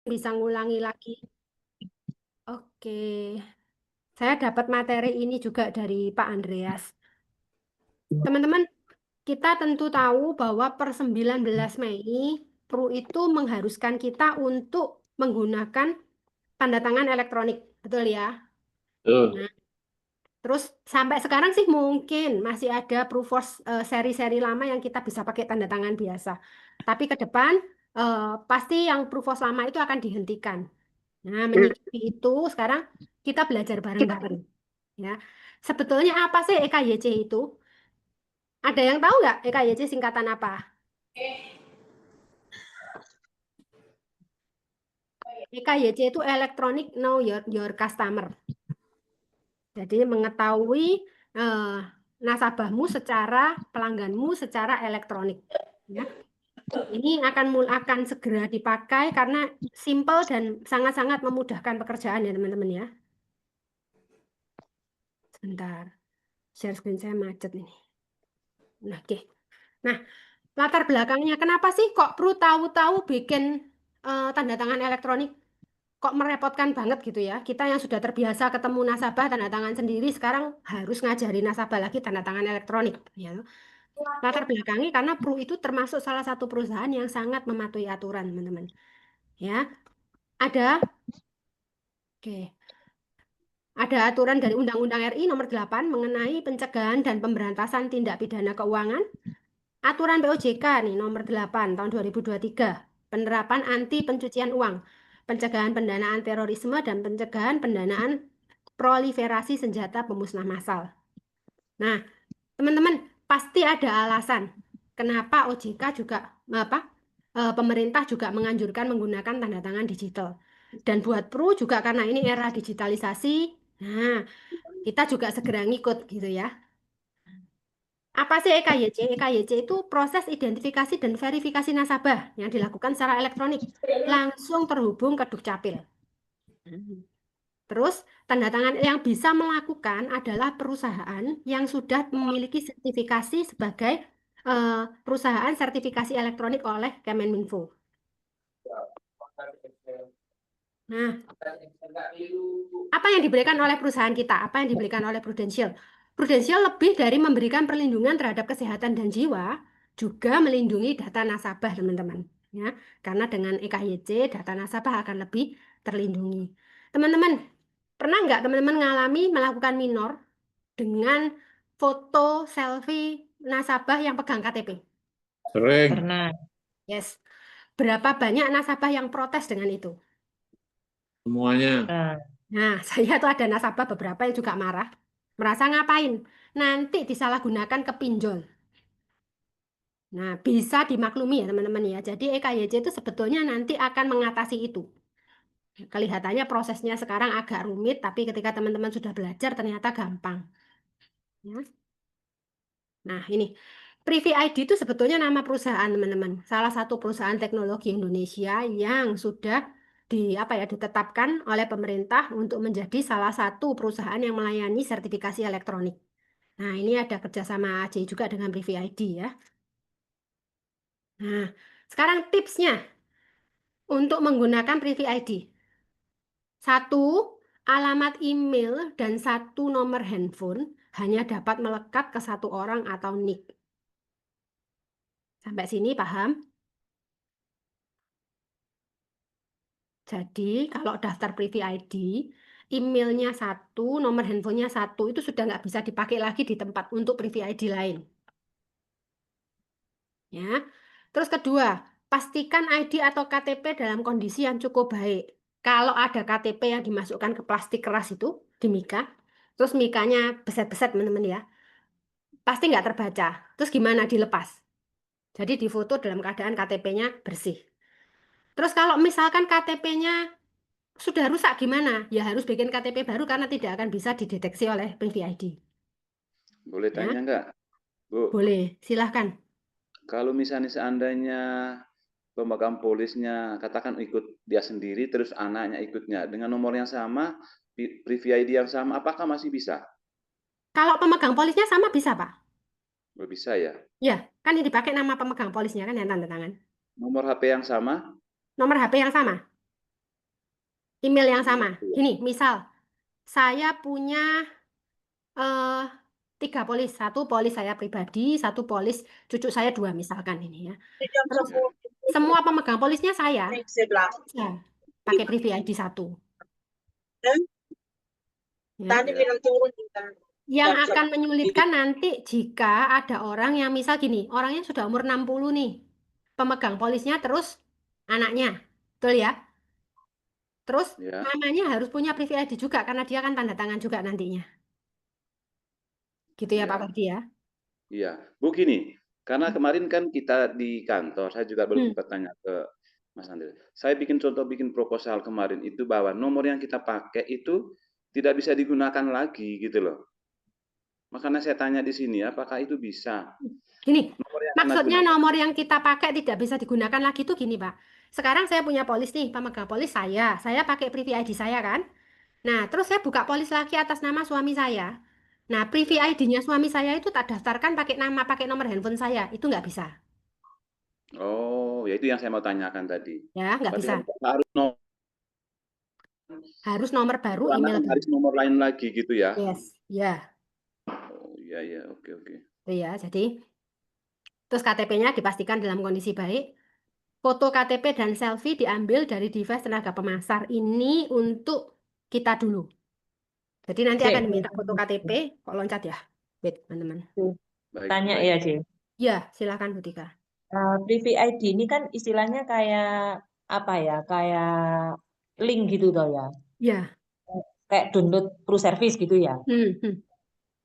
Bisa ngulangi lagi. Oke, saya dapat materi ini juga dari Pak Andreas. Teman-teman, kita tentu tahu bahwa per 19 Mei, PRU itu mengharuskan kita untuk menggunakan tanda tangan elektronik. Betul ya? Betul. Nah, terus sampai sekarang sih mungkin masih ada Proofos seri-seri lama yang kita bisa pakai tanda tangan biasa. Tapi ke depan pasti yang Proofos lama itu akan dihentikan. Nah, menyikapi itu sekarang kita belajar bareng-bareng. Ya, sebetulnya apa sih EKYC itu? Ada yang tahu nggak EKYC singkatan apa? EKYC itu Electronic Know Your Customer. Jadi mengetahui eh, nasabahmu secara pelangganmu secara elektronik. Ya, ini akan segera dipakai karena simple dan sangat-sangat memudahkan pekerjaan ya teman-teman ya. Sebentar, share screen saya macet ini. Nah, oke. Nah, latar belakangnya kenapa sih kok perlu tahu-tahu bikin tanda tangan elektronik? Kok merepotkan banget gitu ya? Kita yang sudah terbiasa ketemu nasabah tanda tangan sendiri sekarang harus ngajari nasabah lagi tanda tangan elektronik. Ya. Latar belakangnya karena Pru itu termasuk salah satu perusahaan yang sangat mematuhi aturan, teman-teman. Ya, ada, oke, ada aturan dari Undang-Undang RI Nomor 8 mengenai pencegahan dan pemberantasan tindak pidana keuangan. Aturan POJK nih Nomor 8 tahun 2023, penerapan anti pencucian uang, pencegahan pendanaan terorisme dan pencegahan pendanaan proliferasi senjata pemusnah massal. Nah, teman-teman, pasti ada alasan kenapa OJK juga apa? Pemerintah juga menganjurkan menggunakan tanda tangan digital. Dan buat Pru juga karena ini era digitalisasi, nah, kita juga segera ngikut gitu ya. Apa sih EKYC? EKYC itu proses identifikasi dan verifikasi nasabah yang dilakukan secara elektronik, langsung terhubung ke Dukcapil. Terus, tanda tangan yang bisa melakukan adalah perusahaan yang sudah memiliki sertifikasi sebagai perusahaan sertifikasi elektronik oleh Kemenminfo. Nah, apa yang diberikan oleh perusahaan kita? Apa yang diberikan oleh Prudential? Prudential lebih dari memberikan perlindungan terhadap kesehatan dan jiwa, juga melindungi data nasabah, teman-teman. Ya, karena dengan EKYC, data nasabah akan lebih terlindungi. Teman-teman, pernah nggak teman-teman mengalami melakukan minor dengan foto selfie nasabah yang pegang KTP? Sering. Pernah. Yes. Berapa banyak nasabah yang protes dengan itu? Semuanya. Nah, Nah, saya tuh ada nasabah beberapa yang juga marah. Merasa ngapain? Nanti disalahgunakan ke pinjol. Nah, bisa dimaklumi ya teman-teman ya. Jadi EKYC itu sebetulnya nanti akan mengatasi itu. Kelihatannya prosesnya sekarang agak rumit, tapi ketika teman-teman sudah belajar ternyata gampang. Ya. Nah, ini Privy ID itu sebetulnya nama perusahaan, teman-teman. Salah satu perusahaan teknologi Indonesia yang sudah ditetapkan oleh pemerintah untuk menjadi salah satu perusahaan yang melayani sertifikasi elektronik. Nah, ini ada kerjasama AJ juga dengan Privy ID ya. Nah, sekarang tipsnya untuk menggunakan Privy ID. Satu, alamat email dan satu nomor handphone hanya dapat melekat ke satu orang atau NIK. Sampai sini paham? Jadi, kalau daftar Privy ID, emailnya satu, nomor handphonenya satu, itu sudah nggak bisa dipakai lagi di tempat untuk Privy ID lain. Ya. Terus kedua, pastikan ID atau KTP dalam kondisi yang cukup baik. Kalau ada KTP yang dimasukkan ke plastik keras itu, di mika, terus mikanya beset-beset teman-teman ya, pasti nggak terbaca. Terus gimana dilepas? Jadi difoto dalam keadaan KTP-nya bersih. Terus kalau misalkan KTP-nya sudah rusak gimana? Ya harus bikin KTP baru karena tidak akan bisa dideteksi oleh PVID. Boleh Ya, tanya nggak, Bu? boleh. Silahkan. Kalau misalnya seandainya pemegang polisnya katakan ikut dia sendiri, terus anaknya ikutnya dengan nomor yang sama, Privy ID yang sama, apakah masih bisa? Kalau pemegang polisnya sama bisa, Pak? Oh, bisa ya. Ya, kan yang dipakai nama pemegang polisnya kan yang tanda tangan. Nomor HP yang sama, Nomor HP yang sama. Email yang sama. Gini, misal saya punya 3 polis. 1 polis saya pribadi, 1 polis cucu saya 2 misalkan ini ya. Terus semua pemegang polisnya saya bisa pakai Privy ID 1. Ya. Yang akan menyulitkan nanti jika ada orang yang misal gini, orangnya sudah umur 60 nih, pemegang polisnya terus anaknya, betul ya? Terus Ya, namanya harus punya Privy ID juga karena dia kan tanda tangan juga nantinya. Gitu ya Pak ya, Ferdi ya? iya. Bu gini, karena kemarin kan kita di kantor, saya juga belum Hmm. sempat tanya ke Mas Andre. Saya bikin contoh, bikin proposal kemarin itu bahwa nomor yang kita pakai itu tidak bisa digunakan lagi gitu loh. Makanya saya tanya di sini, apakah itu bisa? Gini, Nomor yang akan maksudnya digunakan. nomor yang kita pakai tidak bisa digunakan lagi itu gini Pak. Sekarang saya punya polis nih, pemegang polis saya pakai Privy ID saya kan. Nah, terus saya buka polis lagi atas nama suami saya. Nah, Privy Ya. ID-nya suami saya itu tak daftarkan pakai nama, pakai nomor handphone saya. Itu nggak bisa. Oh, ya itu yang saya mau tanyakan tadi. Ya, nggak Berarti bisa. harus nomor, Harus nomor baru, email baru. harus nomor lain lagi gitu ya? Yes, ya. Oh, iya, iya, oke, oke. Itu ya. Jadi, terus KTP-nya dipastikan dalam kondisi baik. Foto KTP dan selfie diambil dari device tenaga pemasar. Ini untuk kita dulu. Jadi nanti akan Cek, diminta foto KTP. Kok loncat ya? Wait, teman-teman. Baik, tanya baik. ya, Cek. Ya, silakan Bu Tika. Privy ID ini kan istilahnya kayak apa ya? Kayak link gitu toh ya. Ya. Kayak download pro service gitu ya. Hmm.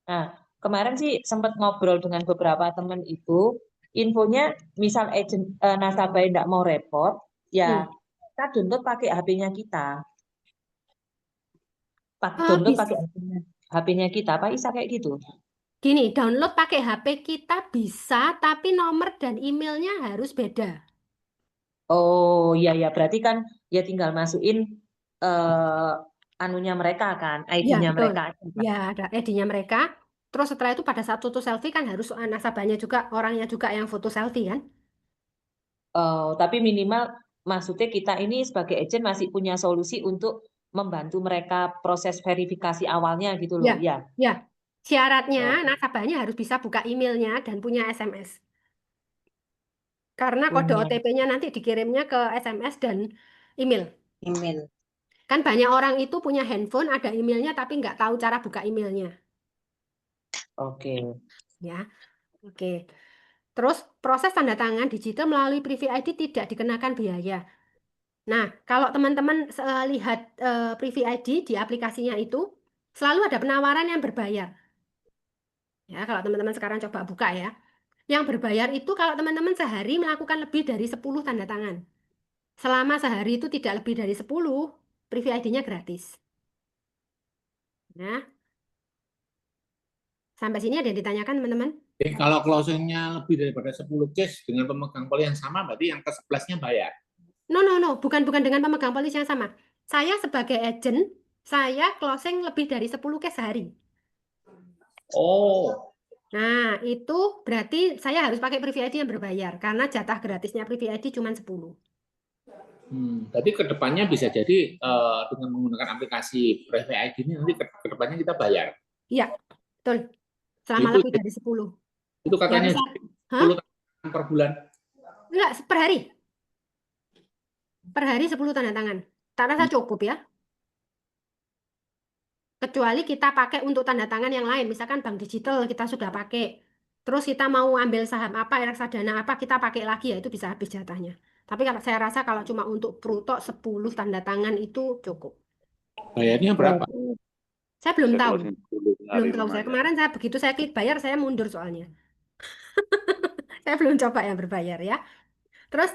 Nah, kemarin sih sempat ngobrol dengan beberapa teman itu, infonya misal agent nasabah tidak mau repot, ya Hmm. kita download pakai HP-nya kita. Download Bisa. pakai HP-nya kita, apa bisa kayak gitu? Gini, download pakai HP kita bisa, tapi nomor dan emailnya harus beda. Oh iya ya, berarti kan ya tinggal masukin anunya mereka kan, Ya, ID-nya betul. mereka aja kan. Ya, ada ID-nya mereka. Terus setelah itu pada saat foto selfie kan harus nasabahnya juga, orangnya juga yang foto selfie kan? Tapi minimal maksudnya kita ini sebagai agent masih punya solusi untuk membantu mereka proses verifikasi awalnya gitu Ya, loh. Ya. ya. Syaratnya Oh, nasabahnya harus bisa buka emailnya dan punya SMS. Karena kode punya OTP-nya nanti dikirimnya ke SMS dan email. email. Kan banyak orang itu punya handphone, ada emailnya, tapi nggak tahu cara buka emailnya. Oke. Ya, oke. Terus proses tanda tangan digital melalui Privy ID tidak dikenakan biaya. Nah, kalau teman-teman lihat Privy ID di aplikasinya itu, selalu ada penawaran yang berbayar. Ya, kalau teman-teman sekarang coba buka ya. Yang berbayar itu kalau teman-teman sehari melakukan lebih dari 10 tanda tangan. Selama sehari itu tidak lebih dari 10, Privy ID-nya gratis. Nah, sampai sini ada yang ditanyakan teman-teman? Jadi kalau closingnya lebih daripada 10 case dengan pemegang polis yang sama, berarti yang ke-11-nya bayar. No, bukan dengan pemegang polis yang sama. Saya sebagai agent, saya closing lebih dari 10 case sehari. Oh, Nah, itu berarti saya harus pakai Privy ID yang berbayar karena jatah gratisnya Privy ID cuma 10. Berarti kedepannya bisa jadi dengan menggunakan aplikasi Privy ID ini nanti kedepannya kita bayar. Iya, betul. Selama Itu lebih dari 10. itu Yang katanya bisa, hah? 10 per bulan. Enggak, per hari. Per hari 10 tanda tangan. Tak rasa cukup ya. Kecuali kita pakai untuk tanda tangan yang lain. Misalkan bank digital kita sudah pakai. Terus kita mau ambil saham apa, reksadana apa, kita pakai lagi ya itu bisa habis jatahnya. Tapi kalau saya rasa kalau cuma untuk Pruto 10 tanda tangan itu cukup. Bayarnya berapa? Berarti Saya belum Bisa tahu. closing 10 Belum hari tahu saya. lumayan. Kemarin saya begitu saya klik bayar saya mundur soalnya. Saya belum coba yang berbayar ya. Terus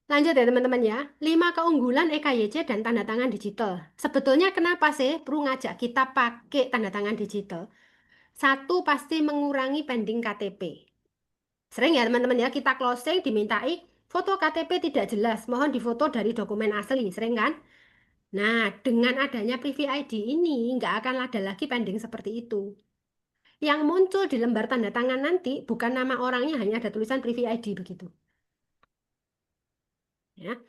lanjut ya teman-teman ya. 5 keunggulan EKYC dan tanda tangan digital. Sebetulnya kenapa sih perlu ngajak kita pakai tanda tangan digital? Satu pasti mengurangi pending KTP. Sering ya teman-teman ya kita closing dimintai foto KTP tidak jelas. Mohon difoto dari dokumen asli. Sering kan? Nah, dengan adanya Privy ID ini nggak akan ada lagi pending seperti itu. Yang muncul di lembar tanda tangan nanti bukan nama orangnya, hanya ada tulisan Privy ID begitu. Ya.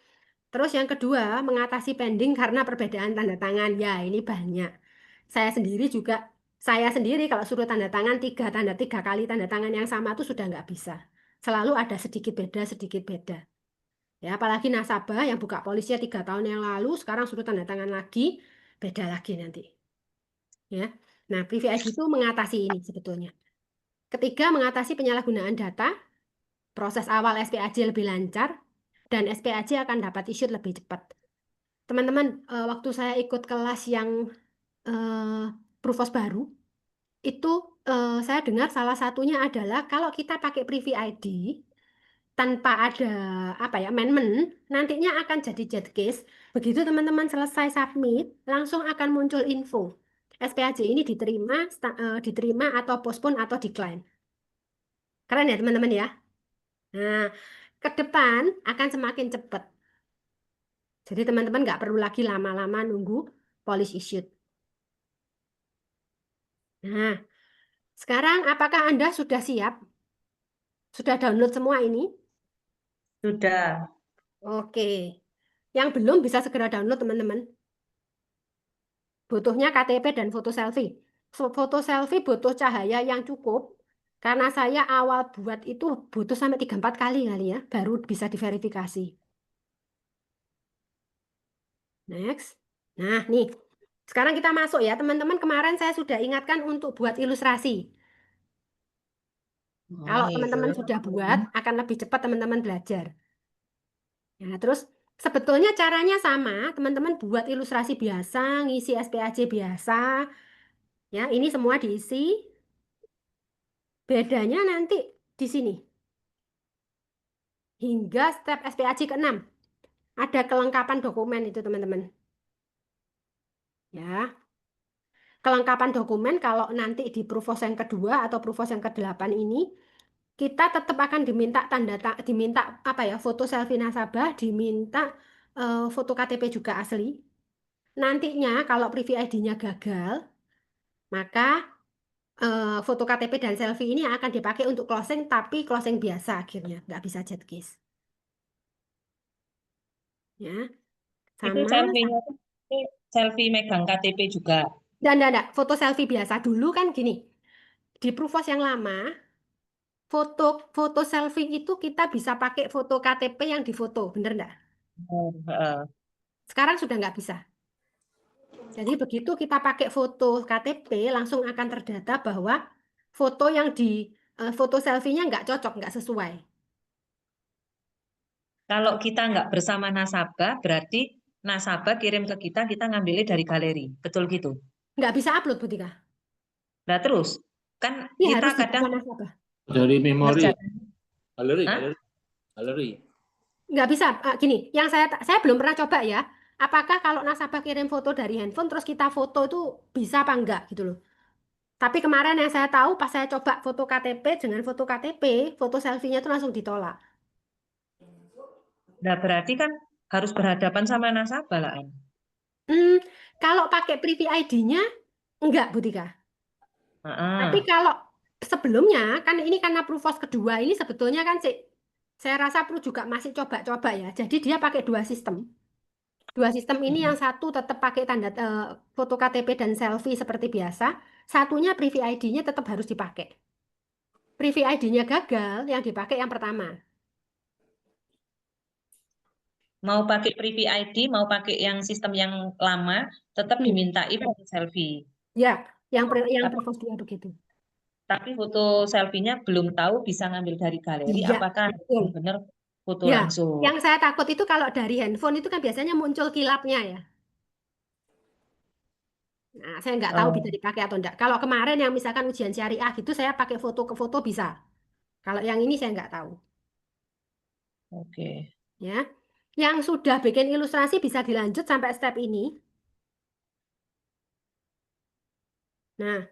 Terus yang kedua, mengatasi pending karena perbedaan tanda tangan. Ya, ini banyak. Saya sendiri juga, saya sendiri kalau suruh tanda tangan tiga kali tanda tangan yang sama itu sudah nggak bisa. Selalu ada sedikit beda, sedikit beda. Ya, apalagi nasabah yang buka polisnya 3 tahun yang lalu, sekarang suruh tanda tangan lagi, beda lagi nanti. Ya, nah Privy ID itu mengatasi ini sebetulnya. Ketiga, mengatasi penyalahgunaan data, proses awal SPAJ lebih lancar, dan SPAJ akan dapat issued lebih cepat. Teman-teman, waktu saya ikut kelas yang Prufos baru, itu saya dengar salah satunya adalah kalau kita pakai Privy ID tanpa ada apa ya amendment, nantinya akan jadi jet case. Begitu teman-teman selesai submit, langsung akan muncul info. SPAJ ini diterima atau postpone atau decline. Keren ya teman-teman ya. Nah, ke depan akan semakin cepat. Jadi teman-teman nggak perlu lagi lama-lama nunggu police issued. Nah, sekarang apakah Anda sudah siap? Sudah download semua ini? Sudah. Oke. Yang belum bisa segera download teman-teman. Butuhnya KTP dan foto selfie. Foto selfie butuh cahaya yang cukup. Karena saya awal buat itu butuh sampai 3-4 kali ya, baru bisa diverifikasi. Next. Nah, nih. Sekarang kita masuk ya, teman-teman. Kemarin saya sudah ingatkan untuk buat ilustrasi. Kalau teman-teman sudah buat, akan lebih cepat teman-teman belajar. Ya, terus sebetulnya caranya sama, teman-teman buat ilustrasi biasa, ngisi SPAJ biasa. Ya, ini semua diisi. Bedanya nanti di sini. Hingga step SPAJ ke-6. Ada kelengkapan dokumen itu, teman-teman. Ya. Kelengkapan dokumen kalau nanti di Prufos yang kedua atau Prufos yang ke-8 ini, kita tetap akan diminta apa ya, foto selfie nasabah, diminta foto KTP juga asli. Nantinya kalau Privy ID-nya gagal, maka foto KTP dan selfie ini akan dipakai untuk closing, tapi closing biasa akhirnya, nggak bisa jet case. Ya, Itu sama. selfie-nya tuh selfie megang KTP juga. Dan foto selfie biasa dulu kan gini, di Prufos yang lama, foto selfie itu kita bisa pakai foto KTP yang difoto, bener nggak? Sekarang sudah nggak bisa. Jadi begitu kita pakai foto KTP, langsung akan terdata bahwa foto yang di foto selfie-nya nggak cocok, nggak sesuai. Kalau kita nggak bersama nasabah, berarti nasabah kirim ke kita ngambilnya dari galeri. Betul gitu. Nggak bisa upload, Butika. Nah terus, kan Ini kita harus kadang dibuka nasabah. Dari memori, ngerjain. galeri, Hah? galeri. Nggak bisa. Gini, yang saya belum pernah coba ya. Apakah kalau nasabah kirim foto dari handphone, terus kita foto itu bisa apa enggak gitu loh. Tapi kemarin yang saya tahu, pas saya coba foto KTP dengan foto KTP, foto selfie-nya itu langsung ditolak. Nah berarti kan harus berhadapan sama nasabah lah. Hmm, kalau pakai Privy ID-nya, enggak, Butika. Tapi kalau sebelumnya, kan ini karena Prufos kedua, ini sebetulnya kan sih, saya rasa perlu juga masih coba-coba ya. Jadi dia pakai dua sistem. Dua sistem ini yang satu tetap pakai foto KTP dan selfie seperti biasa. Satunya Privy ID-nya tetap harus dipakai. Privy ID-nya gagal, yang dipakai yang pertama. Mau pakai Privy ID, mau pakai yang sistem yang lama, tetap Hmm. dimintai foto selfie. Ya, yang Tapi, Prufos 2 begitu. tapi foto selfie-nya belum tahu bisa ngambil dari galeri, Iya, apakah betul. benar foto Ya, langsung. yang saya takut itu kalau dari handphone itu kan biasanya muncul kilapnya ya. Nah, saya nggak tahu bisa Oh, dipakai atau enggak. Kalau kemarin yang misalkan ujian syariah gitu, saya pakai foto ke foto bisa. Kalau yang ini saya nggak tahu. oke. Ya, yang sudah bikin ilustrasi bisa dilanjut sampai step ini. Nah,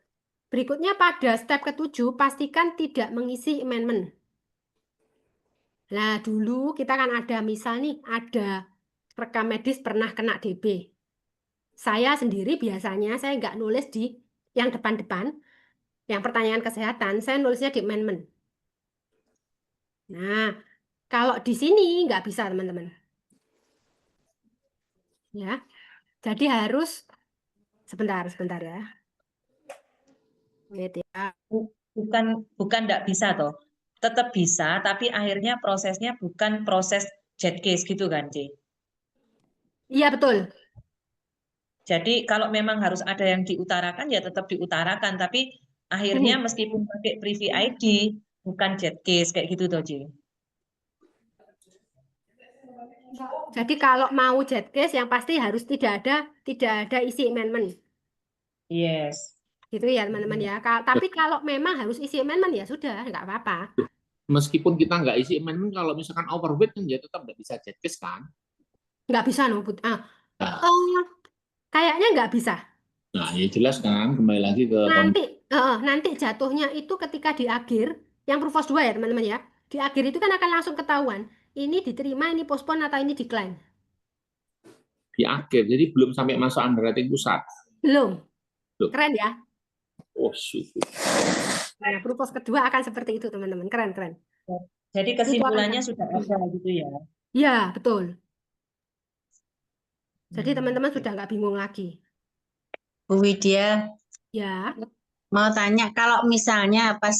berikutnya pada step ke-7, pastikan tidak mengisi amendment. Nah, dulu kita kan ada misal nih, ada rekam medis pernah kena DB. Saya sendiri biasanya saya nggak nulis di yang depan-depan, yang pertanyaan kesehatan, saya nulisnya di amendment. Nah, kalau di sini nggak bisa, teman-teman. Ya. Jadi harus sebentar ya. Wait ya. Bukan nggak bisa toh. Tetap bisa, tapi akhirnya prosesnya bukan proses jet case gitu kan, C. Iya betul. Jadi kalau memang harus ada yang diutarakan ya tetap diutarakan, tapi akhirnya Gini. meskipun pakai privy ID bukan jet case kayak gitu toh, C. Jadi kalau mau jet case yang pasti harus tidak ada isi amendment. Yes. Gitu ya teman-teman ya. Tapi kalau memang harus isi amendment ya sudah, nggak apa-apa. Meskipun kita nggak isi amendment, kalau misalkan overweight kan ya tetap nggak bisa jet case kan. Nggak bisa no, Nah, kayaknya nggak bisa. nah, ya jelas kan, kembali lagi ke Nanti jatuhnya itu ketika di akhir, yang Provos 2 ya teman-teman ya. Di akhir itu kan akan langsung ketahuan. Ini diterima, ini postpone atau ini decline. di akhir, jadi belum sampai masuk underwriting pusat. Belum. Belum. Keren ya. Oh, syukur. Nah, Provos kedua akan seperti itu teman-teman. Keren. Jadi Itu akan kesimpulannya sudah ada gitu ya. Ya, betul. Jadi teman-teman sudah nggak bingung lagi. Bu Widya, Ya. mau tanya kalau misalnya pas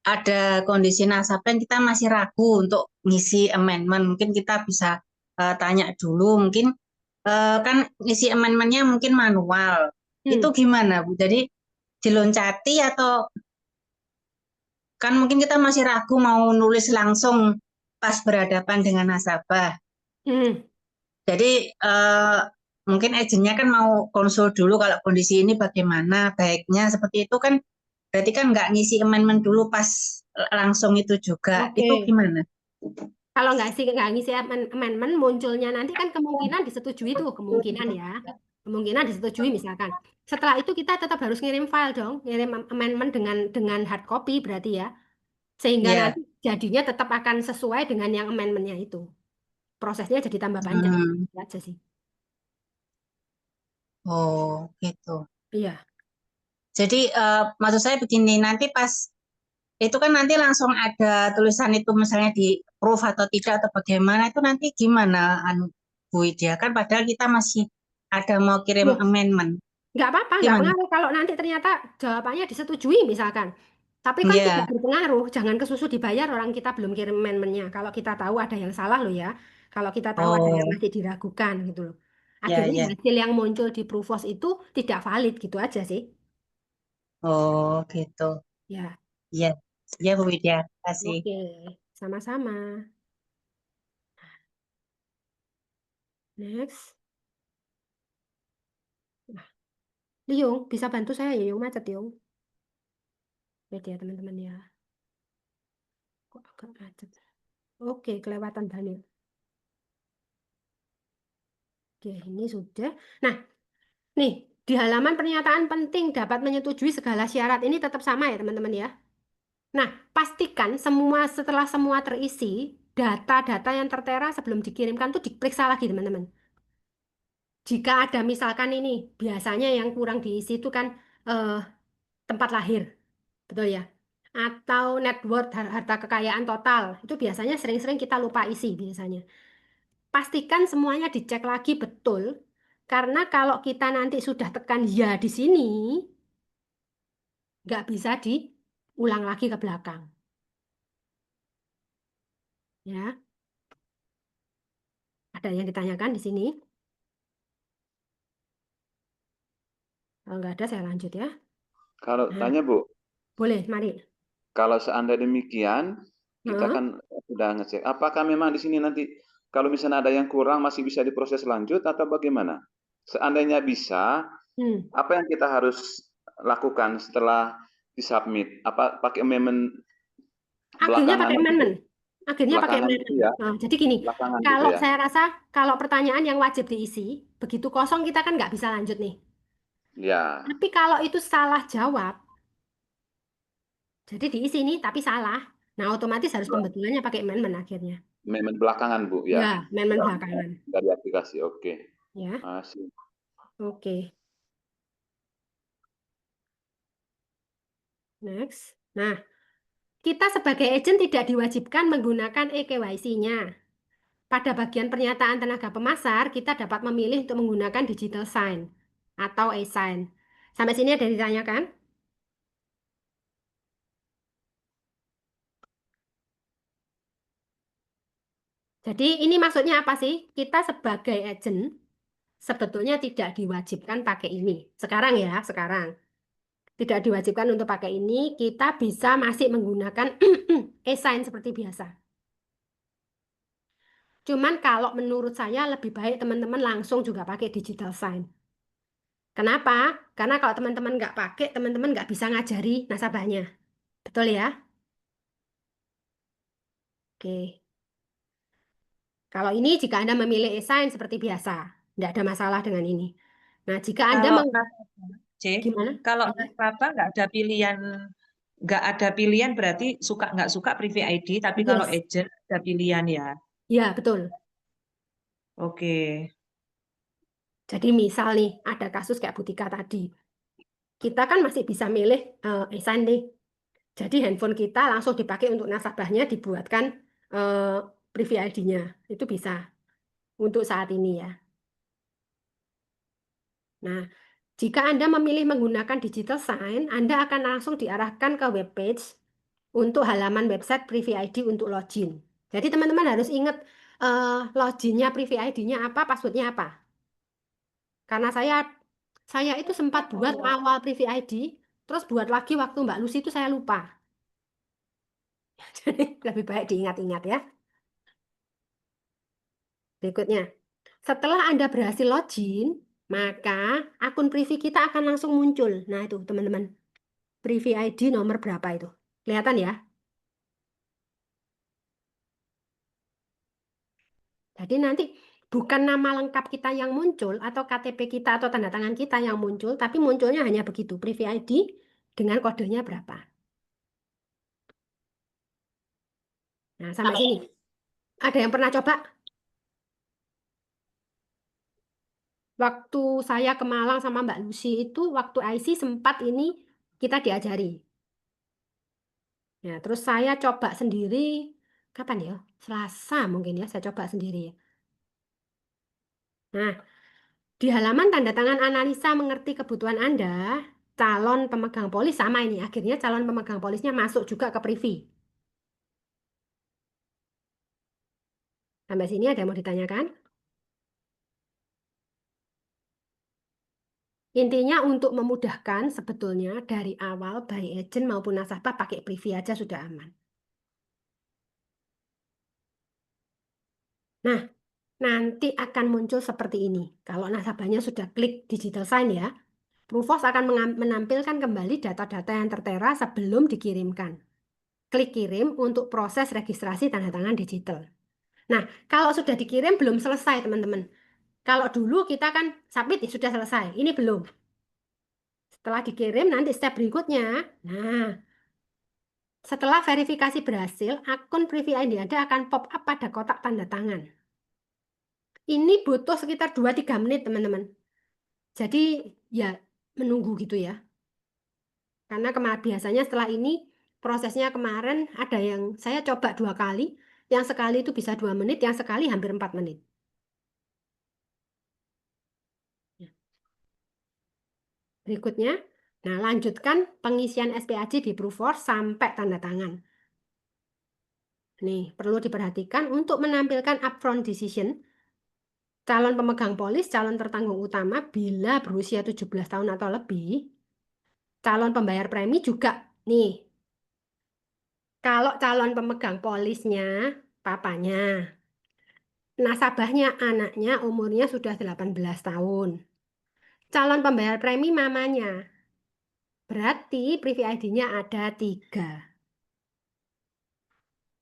ada kondisi nasabah yang kita masih ragu untuk ngisi amendment, mungkin kita bisa tanya dulu, mungkin kan ngisi amendmentnya mungkin manual, itu gimana Bu? Jadi diloncati atau kan mungkin kita masih ragu mau nulis langsung pas berhadapan dengan nasabah. Jadi mungkin agennya kan mau konsul dulu kalau kondisi ini bagaimana, baiknya seperti itu kan berarti kan nggak ngisi amendment dulu pas langsung itu juga. Oke. Itu gimana? Kalau nggak ngisi amendment, munculnya nanti kan kemungkinan disetujui tuh, kemungkinan ya. Kemungkinan disetujui misalkan. Setelah itu kita tetap harus ngirim file dong, ngirim amendment dengan hard copy berarti ya. Sehingga Ya. nanti jadinya tetap akan sesuai dengan yang amendmentnya itu. Prosesnya jadi tambah panjang. Itu aja sih. Oh, gitu. Iya. Jadi maksud saya begini, nanti pas itu kan nanti langsung ada tulisan itu misalnya di approve atau tidak atau bagaimana itu nanti gimana Bu Widya, kan padahal kita masih ada mau kirim Loh, amendment. nggak apa-apa, nggak Gimana? pengaruh kalau nanti ternyata jawabannya disetujui misalkan. Tapi kan tidak Ya. berpengaruh, jangan kesusu dibayar orang kita belum kirim amendmentnya. Kalau kita tahu ada yang salah loh ya, kalau kita tahu ada yang Oh, masih diragukan gitu loh. ya, Akhirnya ya. hasil yang muncul di Provos itu tidak valid gitu aja sih. Oh, gitu. Ya, Iya. Iya Bu Widya, terima kasih. oke, sama-sama. Next. Nah, Liung, bisa bantu saya ya, Yung macet Yung. Lihat ya teman-teman ya. Kok agak macet. Oke, kelewatan banyak. Oke, ini sudah. Nah, nih, di halaman pernyataan penting dapat menyetujui segala syarat ini tetap sama ya teman-teman ya. Nah, pastikan setelah semua terisi, data-data yang tertera sebelum dikirimkan tuh diperiksa lagi teman-teman. Jika ada misalkan ini, biasanya yang kurang diisi itu kan eh, tempat lahir, betul ya? Atau net worth, harta kekayaan total, itu biasanya sering-sering kita lupa isi biasanya. Pastikan semuanya dicek lagi betul, karena kalau kita nanti sudah tekan ya di sini, nggak bisa diulang lagi ke belakang. Ya, ada yang ditanyakan di sini? Kalau nggak ada, saya lanjut ya. Kalau Nah, tanya Bu, boleh, mari. kalau seandainya demikian, kita Heeh. kan sudah ngecek. Apakah memang di sini nanti kalau misalnya ada yang kurang masih bisa diproses lanjut atau bagaimana? Seandainya bisa, apa yang kita harus lakukan setelah disubmit? Apa pakai amendment Akhirnya belakangan pakai itu? amendment. Akhirnya pakai Belakangan itu amendment. ya? Nah, jadi gini, Belakangan gitu kalau ya? saya rasa kalau pertanyaan yang wajib diisi, begitu kosong kita kan nggak bisa lanjut nih. Ya, Tapi kalau itu salah jawab, jadi diisi nih tapi salah. Nah, otomatis harus pembetulannya pakai amendment akhirnya. amendment belakangan Bu Ya, ya. amendment belakangan. Dari aplikasi, oke. Ya, Masih. oke. Next. Nah, kita sebagai agent tidak diwajibkan menggunakan eKYC-nya. pada bagian pernyataan tenaga pemasar, kita dapat memilih untuk menggunakan digital sign atau e-sign. Sampai sini ada yang ditanyakan? Jadi ini maksudnya apa sih? Kita sebagai agent sebetulnya tidak diwajibkan pakai ini. Sekarang ya, sekarang. Tidak diwajibkan untuk pakai ini, kita bisa masih menggunakan e-sign seperti biasa. Cuman kalau menurut saya lebih baik teman-teman langsung juga pakai digital sign. Kenapa? Karena kalau teman-teman nggak pakai, teman-teman nggak bisa ngajari nasabahnya. Betul ya? Oke. Kalau ini jika Anda memilih e-sign seperti biasa, tidak ada masalah dengan ini. Nah, jika Anda Kalau C, gimana? kalau Apa? nasabah nggak ada pilihan berarti suka nggak suka Privy ID, tapi kalau Yes. agent ada pilihan ya. Ya, betul. Oke. Jadi misal nih, ada kasus kayak Butika tadi. Kita kan masih bisa milih e-sign nih. Jadi handphone kita langsung dipakai untuk nasabahnya dibuatkan Privy ID-nya. Itu bisa untuk saat ini ya. Nah, jika Anda memilih menggunakan digital sign, Anda akan langsung diarahkan ke web page untuk halaman website Privy ID untuk login. Jadi teman-teman harus ingat loginnya Privy ID-nya apa, passwordnya apa. Karena saya itu sempat buat awal Privy ID, terus buat lagi waktu Mbak Lucy itu saya lupa. Jadi lebih baik diingat-ingat ya. Berikutnya, setelah Anda berhasil login, maka akun Privy kita akan langsung muncul. Nah itu teman-teman, Privy ID nomor berapa itu? Kelihatan ya? Jadi nanti bukan nama lengkap kita yang muncul atau KTP kita atau tanda tangan kita yang muncul, tapi munculnya hanya begitu, Privy ID dengan kodenya berapa. Nah, sampai sini. Ada yang pernah coba? Waktu saya ke Malang sama Mbak Lucy itu, waktu IC sempat ini kita diajari. Ya, terus saya coba sendiri, kapan ya? Selasa mungkin ya, saya coba sendiri ya. Nah, di halaman tanda tangan analisa mengerti kebutuhan Anda, calon pemegang polis sama ini. Akhirnya calon pemegang polisnya masuk juga ke Privy. Sampai sini ada yang mau ditanyakan? Intinya untuk memudahkan sebetulnya dari awal baik agent maupun nasabah pakai Privy aja sudah aman. Nah, nanti akan muncul seperti ini. Kalau nasabahnya sudah klik digital sign ya, Prufos akan menampilkan kembali data-data yang tertera sebelum dikirimkan. Klik kirim untuk proses registrasi tanda tangan digital. Nah, kalau sudah dikirim belum selesai teman-teman. Kalau dulu kita kan submit ya sudah selesai, ini belum. Setelah dikirim nanti step berikutnya. Nah, setelah verifikasi berhasil, akun Privy ID Anda akan pop up pada kotak tanda tangan. Ini butuh sekitar 2-3 menit teman-teman. Jadi ya menunggu gitu ya. Karena biasanya setelah ini prosesnya kemarin ada yang saya coba 2 kali, yang sekali itu bisa 2 menit, yang sekali hampir 4 menit. Berikutnya, nah lanjutkan pengisian SPAJ di Proofforce sampai tanda tangan. Nih, perlu diperhatikan untuk menampilkan upfront decision, calon pemegang polis, calon tertanggung utama bila berusia 17 tahun atau lebih, calon pembayar premi juga. Nih, kalau calon pemegang polisnya, papanya, nasabahnya, anaknya, umurnya sudah 18 tahun. Calon pembayar premi mamanya. Berarti Privy ID-nya ada 3.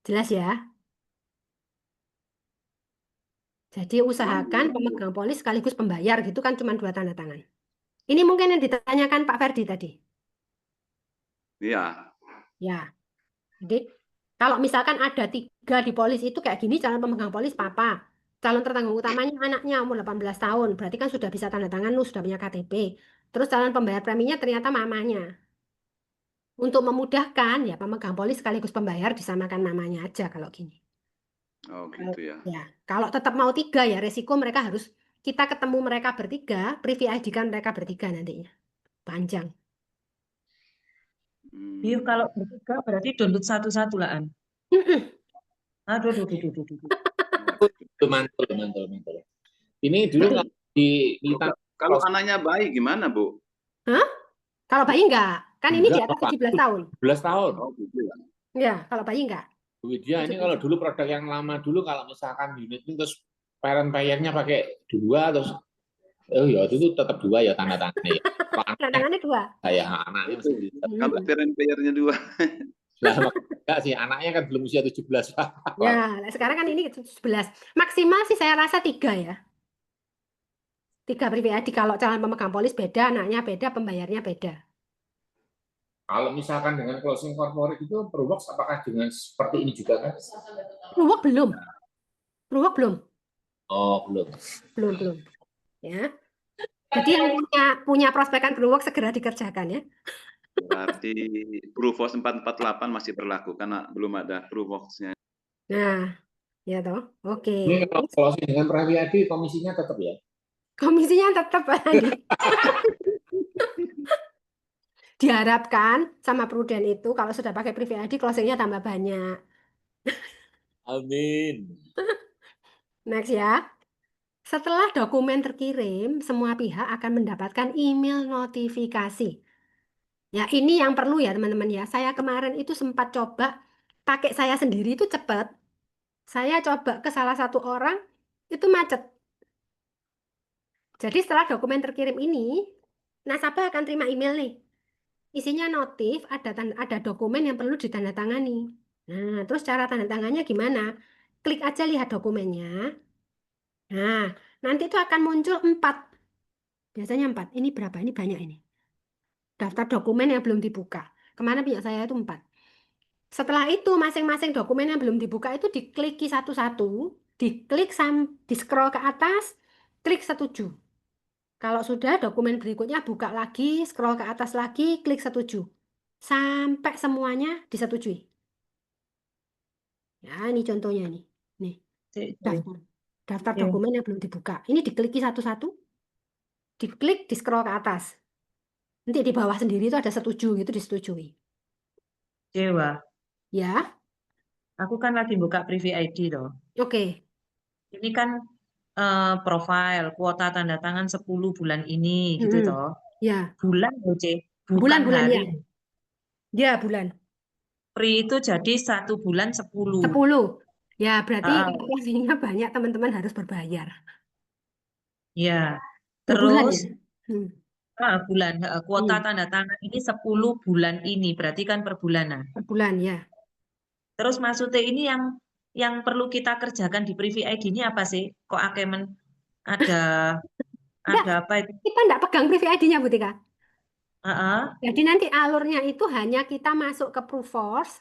Jelas ya? Jadi usahakan pemegang polis sekaligus pembayar gitu kan cuma 2 tanda tangan. Ini mungkin yang ditanyakan Pak Ferdi tadi. Iya. Ya, jadi kalau misalkan ada 3 di polis itu kayak gini, calon pemegang polis papa. Calon tertanggung utamanya anaknya umur 18 tahun. Berarti kan sudah bisa tanda tangan, lu sudah punya KTP. Terus calon pembayar preminya ternyata mamanya. Untuk memudahkan, ya pemegang polis sekaligus pembayar disamakan namanya aja kalau gini. Oh gitu ya. Ya, kalau tetap mau 3 ya resiko mereka harus kita ketemu mereka bertiga, privy ID kan mereka bertiga nantinya. Panjang. Iya, Hmm. kalau bertiga berarti download satu-satu lah, An. Aduh, aduh, aduh, aduh, aduh, aduh. Mantul, mantul, mantul. Ini dulu kalau di militan Kalau anaknya bayi gimana, Bu? Hah? Kalau bayi enggak? Kan ini di enggak, atas Pak. 17 tahun. 17 tahun. Oh gitu ya. Ya, kalau bayi enggak. Bu Widya, ini 17 kalau tahun. dulu produk yang lama dulu kalau misalkan unit ini terus parent-payernya pakai 2 terus ya itu tetap 2 ya tanda tangannya ya. Tantangannya 2. Saya anaknya Itu masih bisa. kalau parent payernya 2. Lah enggak sih, anaknya kan belum usia 17 tahun. Ya, sekarang kan ini 17. Maksimal sih saya rasa 3 ya. 3 pribadi kalau calon pemegang polis beda, anaknya beda, pembayarnya beda. Kalau misalkan dengan closing corporate itu Proworks apakah dengan seperti ini juga kan? Ruwak belum. Ruwak belum. Oh, belum. Belum. Ya. Jadi yang punya prospekan berwak segera dikerjakan ya. Berarti Provost 448 masih berlaku karena belum ada Provost-nya. Nah, ya toh. Oke. Ini kalau closing dengan privy ID komisinya tetap ya? Komisinya tetap Andi. Diharapkan sama Prudent itu kalau sudah pakai privy ID closingnya tambah banyak. Amin. Next ya. Setelah dokumen terkirim, semua pihak akan mendapatkan email notifikasi. Ya, ini yang perlu ya teman-teman ya. Saya kemarin itu sempat coba pakai saya sendiri itu cepat. Saya coba ke salah satu orang itu macet. Jadi setelah dokumen terkirim ini, nasabah akan terima email nih. Isinya notif, ada dokumen yang perlu ditandatangani. Nah, terus cara tanda tangannya gimana? Klik aja lihat dokumennya. Nah, nanti itu akan muncul 4. Biasanya 4. Ini berapa? Ini banyak ini. Daftar dokumen yang belum dibuka. Kemana punya saya itu 4. Setelah itu masing-masing dokumen yang belum dibuka itu dikliki satu-satu, di scroll ke atas, klik setuju. Kalau sudah dokumen berikutnya buka lagi, scroll ke atas lagi, klik setuju. Sampai semuanya disetujui. Ya, ini contohnya nih. Nih, daftar Oke. dokumen yang belum dibuka. Ini dikliki satu-satu, diklik, di scroll ke atas. Nanti di bawah sendiri itu ada setuju gitu, disetujui. Dewa, Ya, aku kan lagi buka privy ID loh. oke. Ini kan profile kuota tanda tangan 10 bulan ini gitu Mm-mm. toh. Ya, Bulan loh, C. Bukan bulan-bulan ya. hari. Ya, bulan. Free itu jadi 1 bulan 10. 10. Ya, berarti Ah, closingnya banyak teman-teman harus berbayar. ya. Per bulan Terus ya? Hmm. bulan kuota Hmm. tanda tangan ini 10 bulan ini berarti kan per bulanan. Per bulan ya. Terus maksudnya ini yang perlu kita kerjakan di privy ID ini apa sih? Kok akemen ada Enggak, apa itu? kita enggak pegang privy ID-nya, Bu Tika. Heeh. Jadi nanti alurnya itu hanya kita masuk ke Proofforce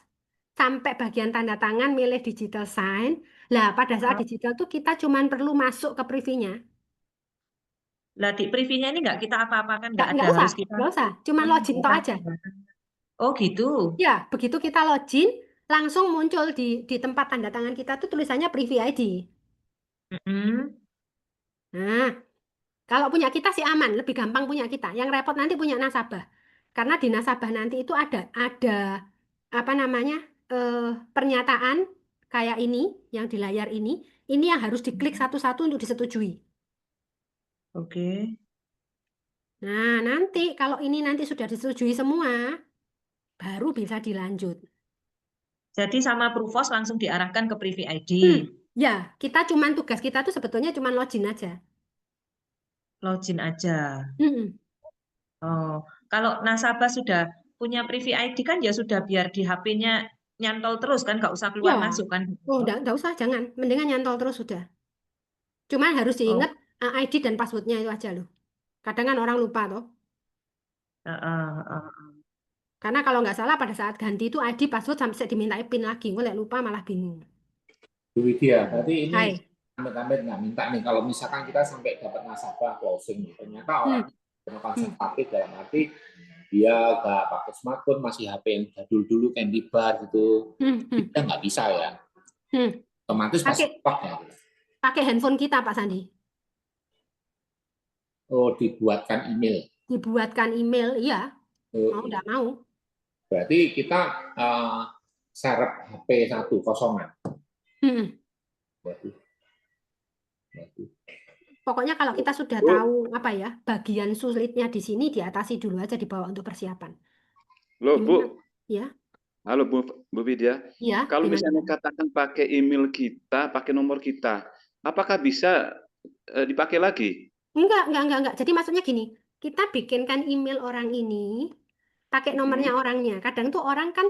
sampai bagian tanda tangan milih digital sign. Lah, pada saat digital tuh kita cuman perlu masuk ke privy-nya. Lah di privy-nya ini nggak kita apa-apakan, nggak ada Enggak usah, harus kita enggak usah. Cuman login tok aja. Oh gitu. Ya, begitu kita login, langsung muncul di tempat tanda tangan kita tuh tulisannya privy ID. Mm-mm. Nah, kalau punya kita sih aman, lebih gampang punya kita. Yang repot nanti punya nasabah. Karena di nasabah nanti itu ada apa namanya? Pernyataan kayak ini yang di layar ini yang harus diklik satu-satu untuk disetujui. Oke. Nah, nanti kalau ini nanti sudah disetujui semua, baru bisa dilanjut. Jadi sama Proofos langsung diarahkan ke privy ID. Ya, tugas kita tuh sebetulnya cuman login aja. Login aja. Hmm. Oh, kalau nasabah sudah punya privy ID kan ya sudah biar di HP-nya nyantol terus kan, nggak usah keluar Ya, masuk kan. oh, enggak usah, jangan. Mendingan nyantol terus sudah. Cuman harus Oh, diingat ID dan passwordnya itu aja loh. Kadang kan orang lupa toh. heeh. Karena kalau nggak salah pada saat ganti itu ID password sampai diminta PIN lagi. Gue lupa malah bingung. Bu Widya, berarti ini Hai. amit-amit nggak minta nih kalau misalkan kita sampai dapat nasabah closing, ternyata orang konservatif dalam arti dia nggak pakai smartphone, masih HP yang jadul dulu, Candy Bar gitu, kita nggak bisa ya. otomatis pasti Pakai stop ya. pakai handphone kita, Pak Sandi. Oh, dibuatkan email. Dibuatkan email, iya. Mau Oh, nggak mau. berarti kita serep HP 1 kosongan. Hmm. Berarti. Pokoknya kalau kita sudah tahu apa ya, bagian sulitnya di sini diatasi dulu aja, dibawa untuk persiapan. Loh, Bu. Gimana? Ya, Halo Bu Widya. ya, Kalau gimana? misalnya katakan pakai email kita, pakai nomor kita, apakah bisa dipakai lagi? Enggak. Jadi maksudnya gini, kita bikinkan email orang ini, pakai nomornya orangnya. Kadang tuh orang kan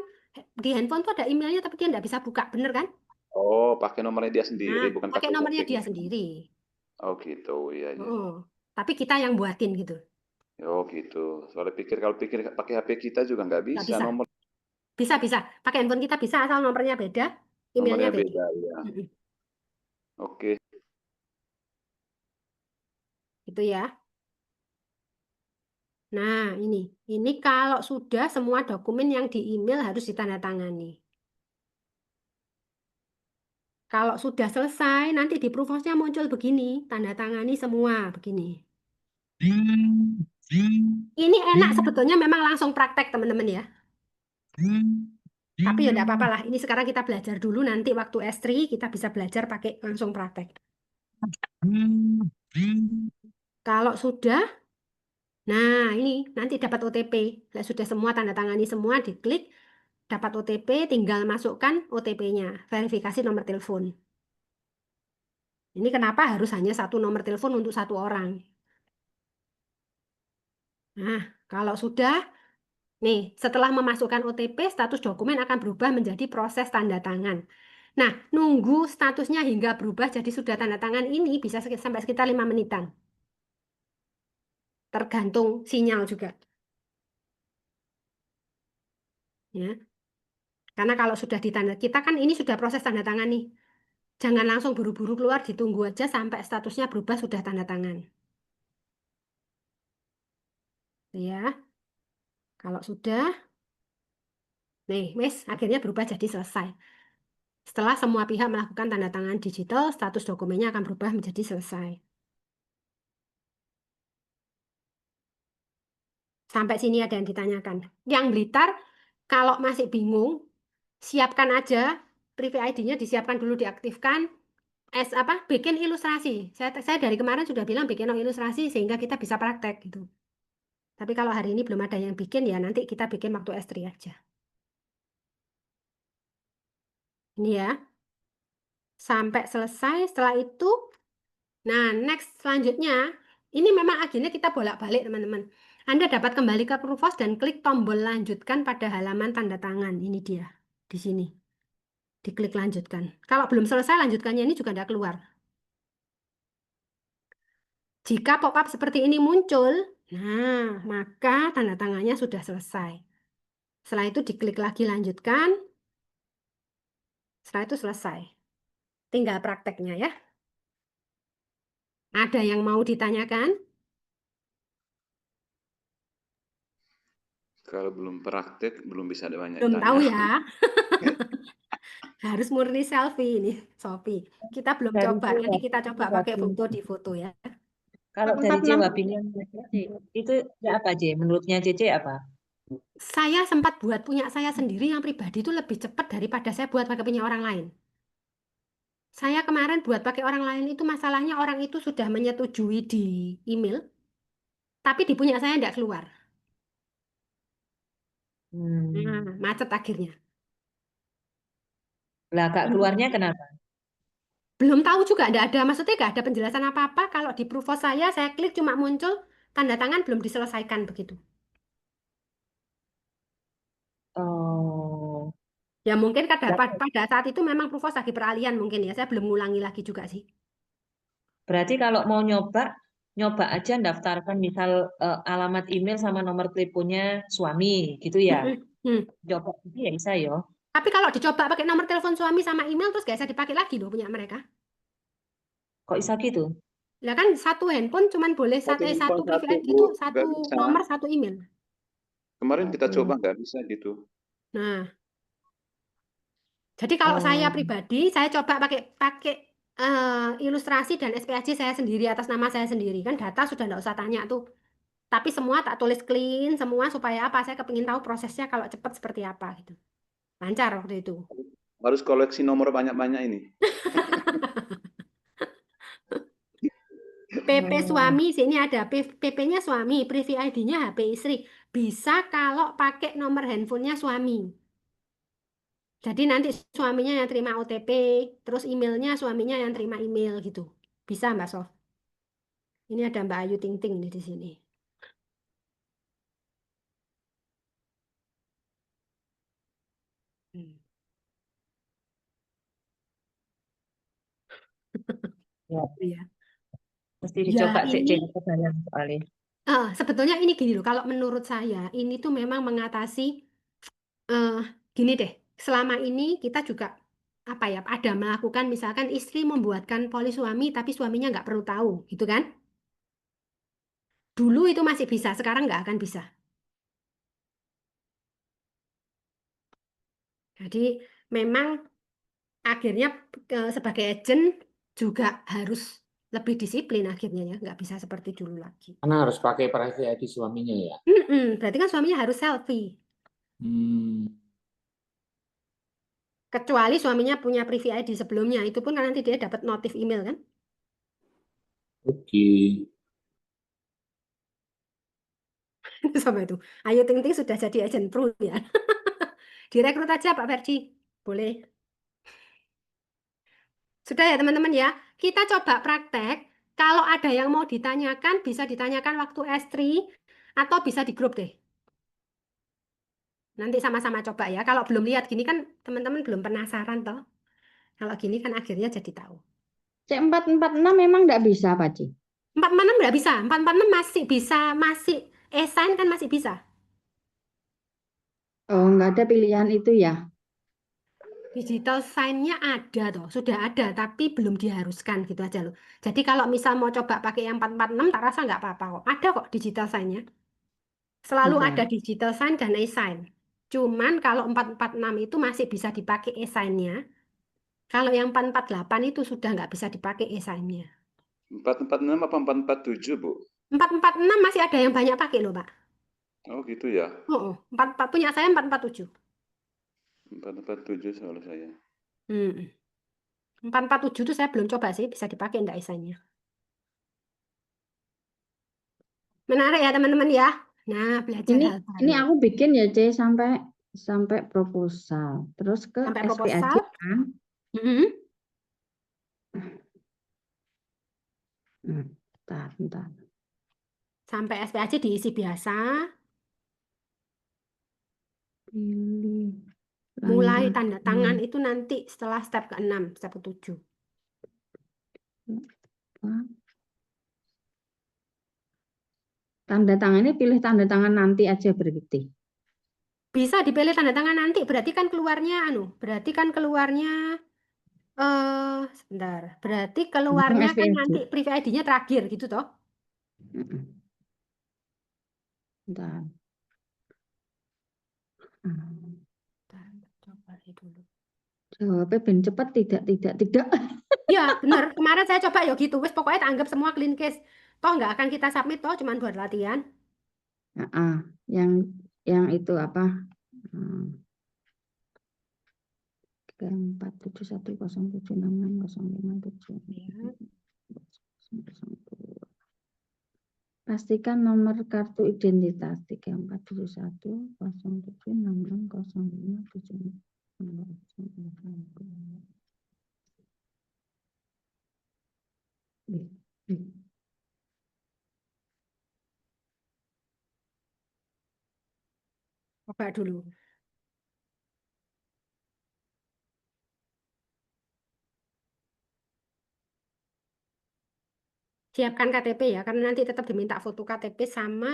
di handphone tuh ada emailnya, tapi dia nggak bisa buka, bener kan? Oh, pakai nomornya dia Nah, sendiri, bukan pakai pakai nomornya HP. dia sendiri. Oh gitu, iya. Oh, tapi kita yang buatin gitu. Oh gitu. Soalnya kalau pikir pakai HP kita juga nggak Nggak bisa, bisa. Bisa. Pakai handphone kita bisa, asal nomornya beda, emailnya nomornya beda. beda ya. Mm-mm. Oke. Gitu ya. Nah, ini kalau sudah semua dokumen yang di email harus ditandatangani. Kalau sudah selesai, nanti di proof of-nya muncul begini, tanda tangani semua begini. Ini enak sebetulnya memang langsung praktek teman-teman ya. Tapi ya enggak apa-apa lah. Ini sekarang kita belajar dulu, nanti waktu S3 kita bisa belajar pakai langsung praktek. Kalau sudah, nah ini nanti dapat OTP. Nah, sudah semua tanda tangani semua, diklik, dapat OTP, tinggal masukkan OTP-nya, verifikasi nomor telepon. Ini kenapa harus hanya satu nomor telepon untuk satu orang. Nah, kalau sudah, nih, setelah memasukkan OTP, status dokumen akan berubah menjadi proses tanda tangan. Nah, nunggu statusnya hingga berubah jadi sudah tanda tangan ini bisa sampai sekitar 5 menitan. Tergantung sinyal juga. Ya. Karena kalau sudah ditanda, kita kan ini sudah proses tanda tangan nih. Jangan langsung buru-buru keluar, ditunggu aja sampai statusnya berubah sudah tanda tangan. Ya. Kalau sudah, nih, akhirnya berubah jadi selesai. Setelah semua pihak melakukan tanda tangan digital, status dokumennya akan berubah menjadi selesai. Sampai sini ada yang ditanyakan. Yang Blitar, kalau masih bingung, siapkan aja, private ID-nya disiapkan dulu, diaktifkan. Bikin ilustrasi. Saya dari kemarin sudah bilang bikin ilustrasi sehingga kita bisa praktek gitu. Tapi kalau hari ini belum ada yang bikin, ya nanti kita bikin waktu S3 aja. Ini ya. Sampai selesai, setelah itu, nah next selanjutnya, ini memang akhirnya kita bolak-balik teman-teman. Anda dapat kembali ke Proofos dan klik tombol lanjutkan pada halaman tanda tangan. Ini dia, di sini. Diklik lanjutkan. Kalau belum selesai, lanjutkannya ini juga tidak keluar. Jika pop-up seperti ini muncul, nah, maka tanda tangannya sudah selesai. Setelah itu diklik lagi lanjutkan. Setelah itu selesai. Tinggal prakteknya ya. Ada yang mau ditanyakan? Kalau belum praktek, belum bisa ada banyak Belum tanya. tahu ya. Harus murni selfie ini, Sophie. Kita belum Dari coba. Nanti kita coba pakai Jawa foto di foto ya. Kalau dari 46. Jawa Bingung itu ya apa J? Menurutnya JJ apa? Saya sempat buat punya saya sendiri yang pribadi itu lebih cepat daripada saya buat pakai punya orang lain. Saya kemarin buat pakai orang lain itu masalahnya orang itu sudah menyetujui di email, tapi di punya saya tidak keluar. Nah, macet akhirnya. Lah kak keluarnya kenapa? Belum tahu juga, tidak ada. Maksudnya tidak ada penjelasan apa-apa. Kalau di Proofos saya klik cuma muncul tanda tangan belum diselesaikan begitu. Oh, Ya mungkin pada saat itu memang Proofos lagi peralihan mungkin ya. Saya belum ngulangi lagi juga sih. berarti kalau mau nyoba aja daftarkan misal alamat email sama nomor teleponnya suami gitu ya. Hmm. Coba gitu ya bisa yo. Tapi kalau dicoba pakai nomor telepon suami sama email terus gak bisa dipakai lagi loh punya mereka. Kok bisa gitu? Lah kan satu handphone cuman boleh Satu satu handphone private satu, ID Bu, itu nggak satu bisa. nomor satu email. Kemarin kita Hmm. coba nggak bisa gitu. Nah, Jadi kalau saya Oh, pribadi, saya coba pakai pakai ilustrasi dan SPAJ saya sendiri atas nama saya sendiri. Kan data sudah nggak usah tanya tuh. Tapi semua tak tulis clean, semua supaya apa? Saya kepingin tahu prosesnya kalau cepat seperti apa gitu. Lancar waktu itu. Harus koleksi nomor banyak-banyak ini. PP oh. suami, sini ada PP-nya suami, privy ID-nya HP istri. Bisa kalau pakai nomor handphonenya suami. Jadi nanti suaminya yang terima OTP, terus emailnya suaminya yang terima email gitu. Bisa Mbak Sof. Ini ada Mbak Ayu Ting Ting nih di sini. Hmm. Ya, Iya. mesti Ya dicoba cek ini, cek kebayang soalnya. sebetulnya ini gini loh. Kalau menurut saya, ini tuh memang mengatasi eh, gini deh. Selama ini kita juga apa ya? Ada melakukan misalkan istri membuatkan polis suami, tapi suaminya nggak perlu tahu, gitu kan? Dulu itu masih bisa, sekarang nggak akan bisa. Jadi memang akhirnya sebagai agent juga harus lebih disiplin akhirnya ya, nggak bisa seperti dulu lagi. Karena harus pakai private ID suaminya ya. Berarti kan suaminya harus selfie. Hmm, Kecuali suaminya punya privy ID sebelumnya, itu pun kan nanti dia dapat notif email kan. oke. Sama itu. Ayu Ting Ting sudah jadi agent pro ya. Direkrut aja Pak Ferdi. Boleh. Sudah ya teman-teman ya. Kita coba praktek. Kalau ada yang mau ditanyakan, bisa ditanyakan waktu S3 atau bisa di grup deh. Nanti sama-sama coba ya. Kalau belum lihat gini kan teman-teman belum penasaran toh. Kalau gini kan akhirnya jadi tahu. C446 memang nggak bisa, Pak Ci. 446 nggak bisa. 446 masih bisa, masih e-sign kan masih bisa. Oh, nggak ada pilihan itu ya. Digital sign-nya ada toh, sudah ada, tapi belum diharuskan gitu aja loh. Jadi kalau misal mau coba pakai yang 446, tak rasa nggak apa-apa kok. Ada kok digital sign-nya. Selalu ada Ada. digital sign dan e-sign. Cuman kalau 446 itu masih bisa dipakai e-sign-nya. Kalau yang 448 itu sudah nggak bisa dipakai e-sign-nya. 446 apa 447, Bu? 446 masih ada yang banyak pakai loh, Pak. Oh, gitu ya. Oh, 44 punya saya 447. 447 soal saya. Hmm. 447 itu saya belum coba sih, bisa dipakai enggak e-sign-nya. Menarik ya teman-teman ya. Nah, belajar Ini hal ini baru. aku bikin ya, C, sampai proposal. Terus ke Sampai SPAJ proposal. kan. Mm-mm. Bentar. Sampai SPAJ diisi biasa. Pilih Mulai tanda tangan lanjutkan. itu nanti setelah step ke-6, step ke-7. Tanda tangannya pilih tanda tangan nanti aja berarti. Bisa dipilih tanda tangan nanti, berarti kan keluarnya sebentar. Berarti Langsung keluarnya kan SPAJ. nanti private ID-nya terakhir gitu toh. Bentar. Bentar, coba lihat dulu. Jawabnya ben cepat, tidak. Ya, benar. Kemarin saya coba ya gitu. Wes pokoknya tak anggap semua clean case. Toh nggak akan kita submit toh, cuman buat latihan. Ah, yang itu apa? 4710766057. Ya. Pastikan nomor kartu identitas 34710766057570. Coba dulu. Siapkan KTP ya, karena nanti tetap diminta foto KTP sama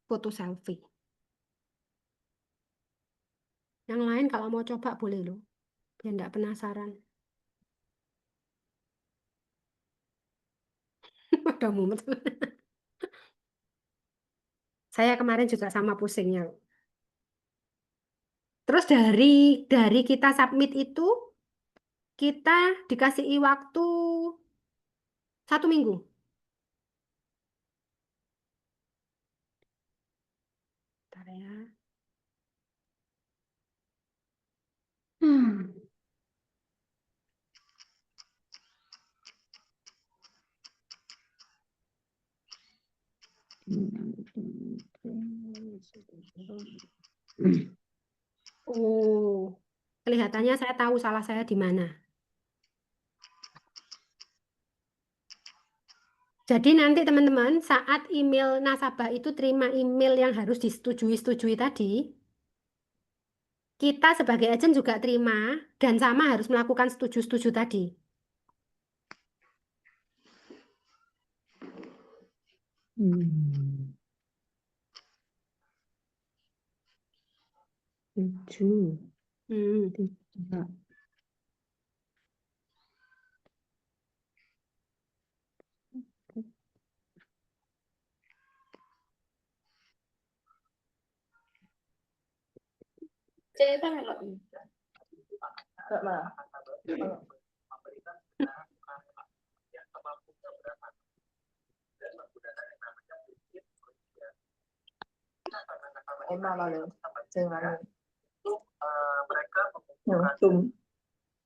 foto selfie. Yang lain kalau mau coba boleh loh, biar nggak penasaran. Udah mumet. Saya kemarin juga sama pusingnya. Terus dari kita submit itu kita dikasih waktu 1 minggu. Bentar ya. Hmm. Oh, kelihatannya saya tahu salah saya di mana. Jadi nanti teman-teman saat email nasabah itu terima email yang harus disetujui tadi, kita sebagai agen juga terima dan sama harus melakukan setuju tadi. Hmm. 7, Hmm. 3.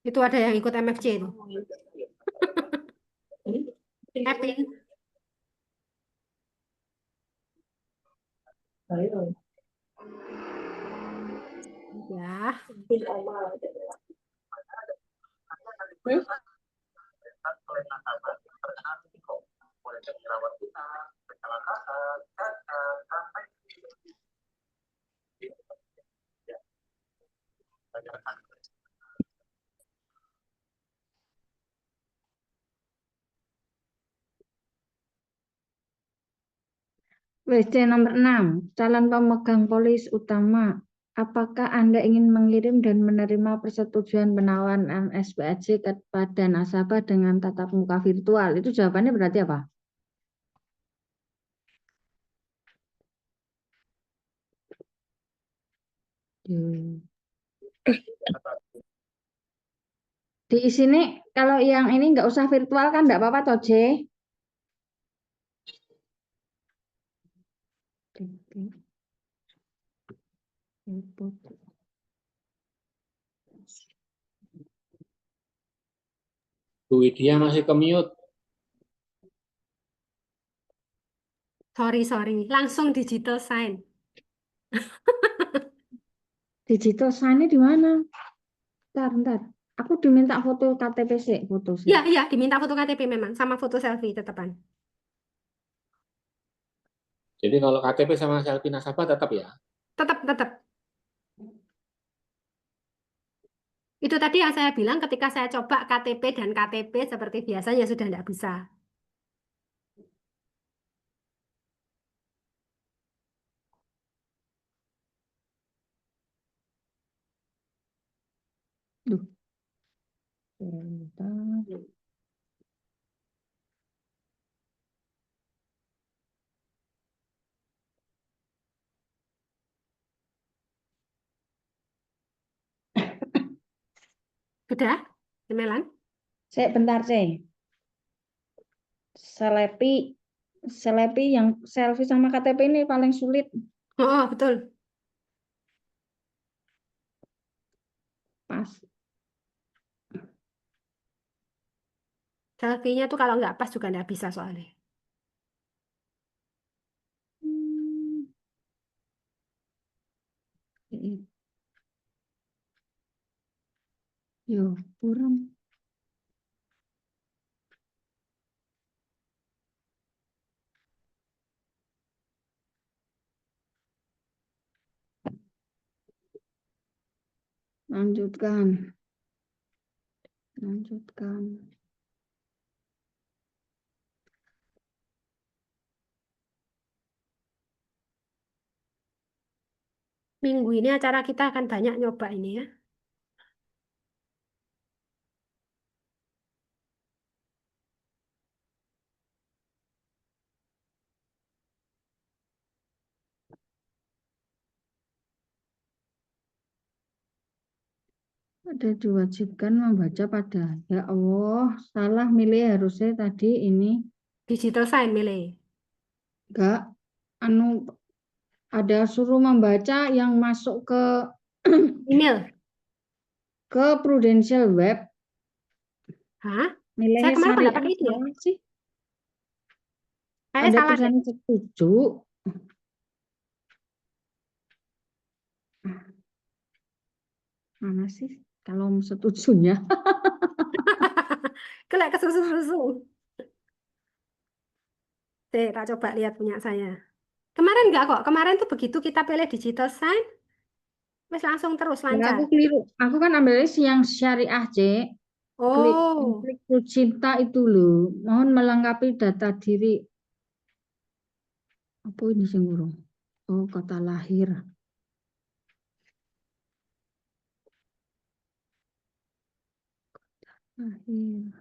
Itu ada yang ikut MFC itu. Evelyn. Ya. WC nomor 6, calon pemegang polis utama. Apakah Anda ingin mengirim dan menerima persetujuan penawaran SPAC kepada nasabah dengan tatap muka virtual? Itu jawabannya berarti apa? Di sini kalau yang ini nggak usah virtual kan nggak apa-apa toh, J? Bu Widya masih ke mute. Sorry. Langsung digital sign. Digital sign di mana? Ntar. Aku diminta foto KTP sih, foto sih. Ya, diminta foto KTP memang sama foto selfie tetepan. Jadi kalau KTP sama selfie nasabah tetap ya. Tetap. Itu tadi yang saya bilang ketika saya coba KTP dan KTP seperti biasanya sudah tidak bisa. Duh. Bentar. Sudah, Melan? Saya bentar, sih. Selepi yang selfie sama KTP ini paling sulit. Oh, betul. Pas. Selfie-nya tuh kalau nggak pas juga nggak bisa soalnya. Yo, kurang. Lanjutkan. Minggu ini acara kita akan banyak nyoba ini ya. Ada diwajibkan membaca pada. Ya Allah, salah milih harusnya tadi ini. Digital sign milih. Enggak, anu ada suruh membaca yang masuk ke Email. ke Prudential Web. Hah? Saya Milihnya kemarin kok nggak syariah pakai itu ya? apa sih? Kayaknya Ada salah deh. tulisannya setuju. Mana sih kalau setujunya? Kelek ke susu-susu. Tak coba lihat punya saya. Kemarin nggak kok. Kemarin tuh begitu kita pilih digital sign, wes langsung terus Ya, lancar. aku keliru. Aku kan ambilnya yang syariah, C. Oh, Klik cinta itu loh. Mohon melengkapi data diri. Apa ini sing urung? Oh, kota lahir. Lahir.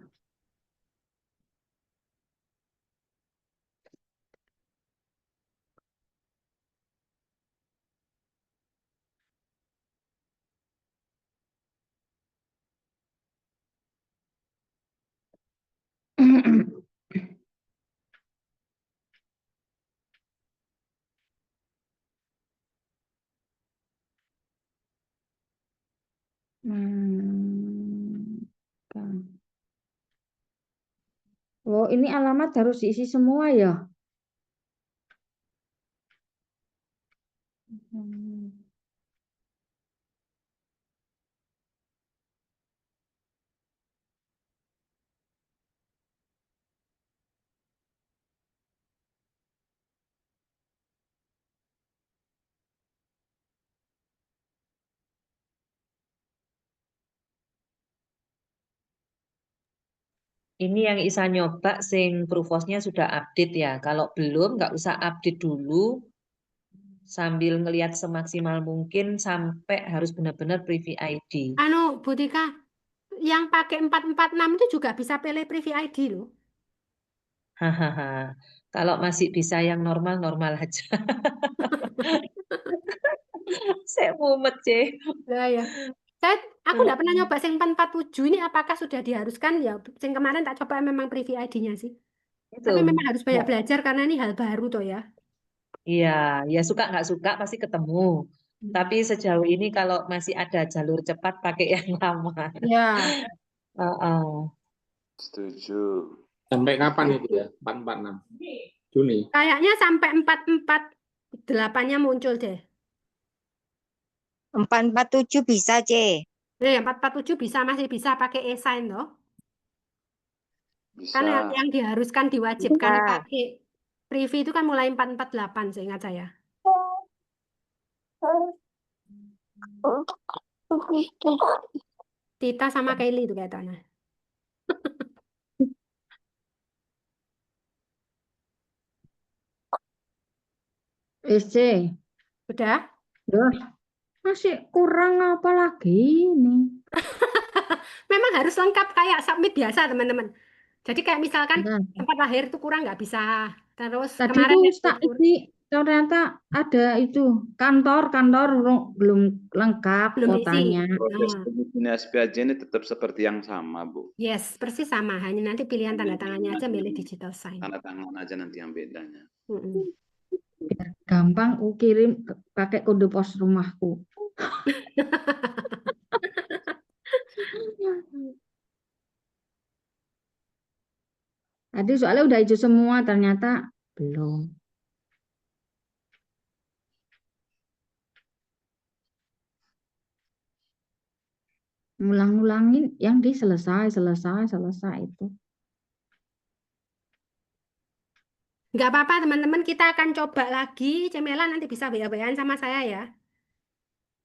Kan. Oh, ini alamat harus diisi semua ya? Hmm. Ini yang Isa nyoba sing Pruvosnya sudah update ya. Kalau belum nggak usah update dulu sambil ngelihat semaksimal mungkin sampai harus benar-benar Privy ID. anu Bu Tika, yang pakai 446 itu juga bisa pilih Privy ID loh. Hahaha. Kalau masih bisa yang normal-normal aja. Saya mumet, C. Lah ya. Aku nggak pernah nyoba yang 447 ini apakah sudah diharuskan ya? Yang kemarin tak coba memang Privy ID-nya sih. Itu. Tapi memang harus banyak Ya, belajar karena ini hal baru toh ya. iya, ya suka nggak suka pasti ketemu. Tapi sejauh ini kalau masih ada jalur cepat pakai yang lama. Ya, Heeh. Setuju. Sampai kapan itu ya? 446 Juni. kayaknya sampai 448-nya muncul deh. 447 bisa, C. 447 bisa masih bisa pakai e-sign loh. Bisa. Kan yang diharuskan diwajibkan Bisa. pakai Privy itu kan mulai 448 seingat saya. Tita sama Kelly itu kayaknya. SC. Udah? Loh, masih kurang apa lagi ini? Memang harus lengkap kayak submit biasa teman-teman. Jadi kayak misalkan Nah, tempat lahir itu kurang nggak bisa. Terus tadi kemarin tuh yang tak gugur isi ternyata ada itu kantor belum lengkap belum diisi. kotanya. Proses Nah, pengujian SPAJ ini tetap seperti yang sama, Bu. yes, persis sama. Hanya nanti pilihan tanda tangannya aja milih digital sign. Tanda tangan aja nanti yang bedanya. Mm-mm. Biar gampang aku kirim pakai kode pos rumahku. Tadi soalnya udah hijau semua, ternyata belum. Ngulang-ngulangin yang di selesai itu. Nggak apa-apa teman-teman, kita akan coba lagi. Cemela nanti bisa WA-WA-an sama saya ya.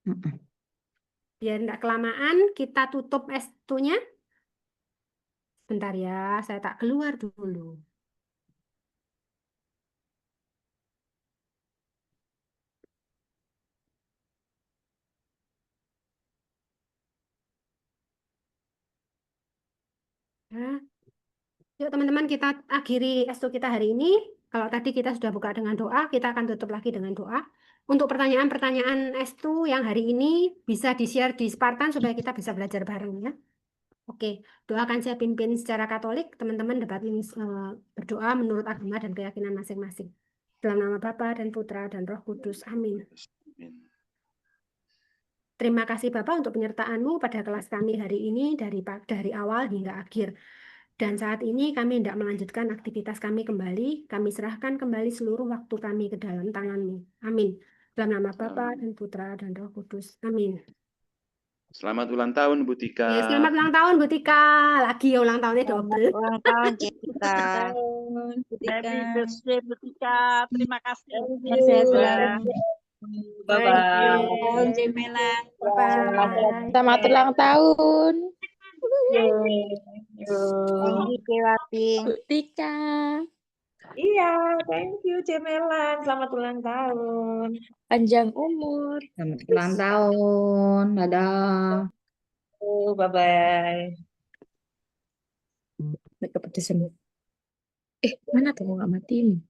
Mm-mm. Biar nggak kelamaan, kita tutup S2-nya. Bentar ya, saya tak keluar dulu. Ya. Yuk teman-teman, kita akhiri S2 kita hari ini. Kalau tadi kita sudah buka dengan doa, kita akan tutup lagi dengan doa. Untuk pertanyaan-pertanyaan S2 yang hari ini bisa di-share di Spartan supaya kita bisa belajar bareng ya. Oke, doakan saya pimpin secara Katolik, teman-teman dapat berdoa menurut agama dan keyakinan masing-masing. Dalam nama Bapa dan Putra dan Roh Kudus. Amin. Terima kasih Bapak untuk penyertaanmu pada kelas kami hari ini dari awal hingga akhir. Dan saat ini kami tidak melanjutkan aktivitas kami kembali. Kami serahkan kembali seluruh waktu kami ke dalam tangan-Mu. Amin. Dalam nama Bapa dan Putra dan Roh Kudus. Amin. Selamat ulang tahun Bu Tika. Ya, selamat ulang tahun Bu Tika. Lagi ya ulang tahunnya double. Ulang tahun kita. Tahun, Bu Tika. Happy birthday Bu Tika. Terima kasih. Sehat selalu. Bye-bye. Tahun Jemela. Bye. Selamat ulang tahun. Thank you, Kewating. Bu Tika. Iya, thank you Cemelan. Selamat ulang tahun. Panjang umur. Selamat ulang tahun. Dadah. Bye-bye. Mereka pedesan. Mana tuh nggak matiin?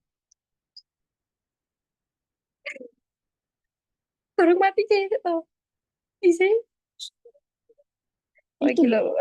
Baru mati kayak gitu. Bisa. Lagi loh.